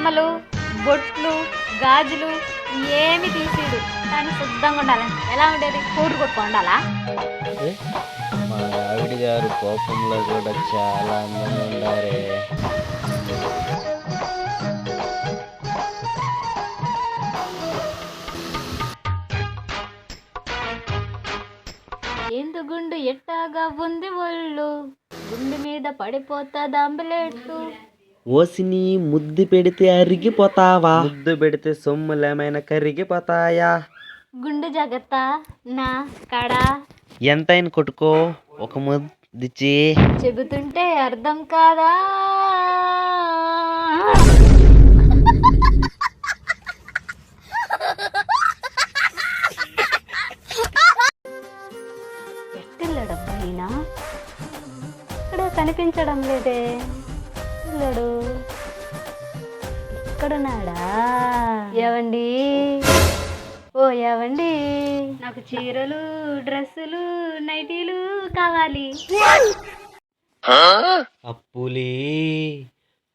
కమ్మలు, బొట్లు, గాజులు ఏమి తీసిడు. కానీ శుద్ధంగా ఉండాలి. ఎలా ఉండేది? కూడు కొట్టుకో ఉండాలా? ఏ, మా ఆవిడ గారు కోపంలో కూడా చాలా అందంగా ఉండారే. ఏందు గుండు ఎట్టాగా ఉంది ఒళ్ళు, గుండు మీద పడిపోతాది అంబులెట్టు. ఓసిని ముద్దు పెడితే అరిగిపోతావా? ముద్దు పెడితే సొమ్ములేమైనా కరిగిపోతాయా? గుండు జాగ్రత్త నా కాడ. ఎంతైనా కొట్టుకో ఒక ముద్దిచ్చి. చెబుతుంటే అర్థం కాదా? ఎట్టిల్లడబ్బా ఈయన? ఇక్కడ కనిపించడం లేదే. ఇల్లడు ఇక్కడున్నాడా? ఏవండి, ఓ ఏవండి, నాకు చీరలు, డ్రెస్సులు, నైటీలు కావాలి. అప్పులే,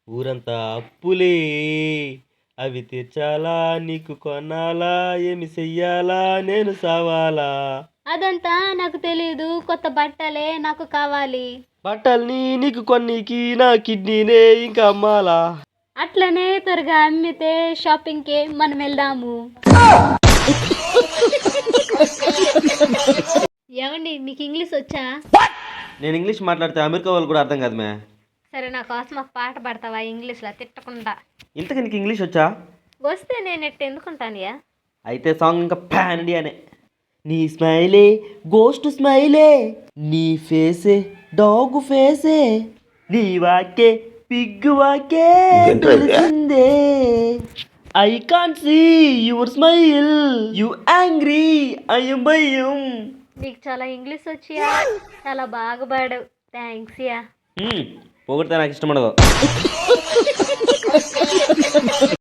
ఊరంతా అప్పులే, అవి తీర్చాలా, నీకు కొనాలా, ఏమి చెయ్యాలా, నేను సావాలా? అదంతా నాకు తెలీదు. కొత్త బట్టలే నాకు కావాలి. బట్టల్ని నీకు కొన్నికి నా కిడ్నీనే ఇంకా అమ్మాలా? అట్లనే త్వరగా అమ్మితే షాపింగ్కి మనం వెళ్దాము. ఏమండి, మీకు ఇంగ్లీష్ వచ్చా? నేను ఇంగ్లీష్ మాట్లాడితే అమెరికా వాళ్ళు కూడా అర్థం కాదు మే. సరే, నా కోసం ఒక పాట పాడతావా ఇంగ్లీష్లో తిట్టకుండా? ఇంతకు నీకు ఇంగ్లీష్ వచ్చా? వస్తే నేను ఎట్టు ఎందుకుంటాను? అయితే సాంగ్ ఇంకా ప్యాన్ ఇండియానే. నీ స్మైలే గోస్ట్ స్మైలే, నీ ఫేసే డాగ్ ఫేసే, నీ వాకే పిగ్ వాకే తెలిసిందే. I can't see your smile, you angry, I am భయం. నీకు చాలా ఇంగ్లీష్ వచ్చియా? చాలా బాగా పాడావు. Thanks yeah. పొగిడితే నాకు ఇష్టం ఉండదు.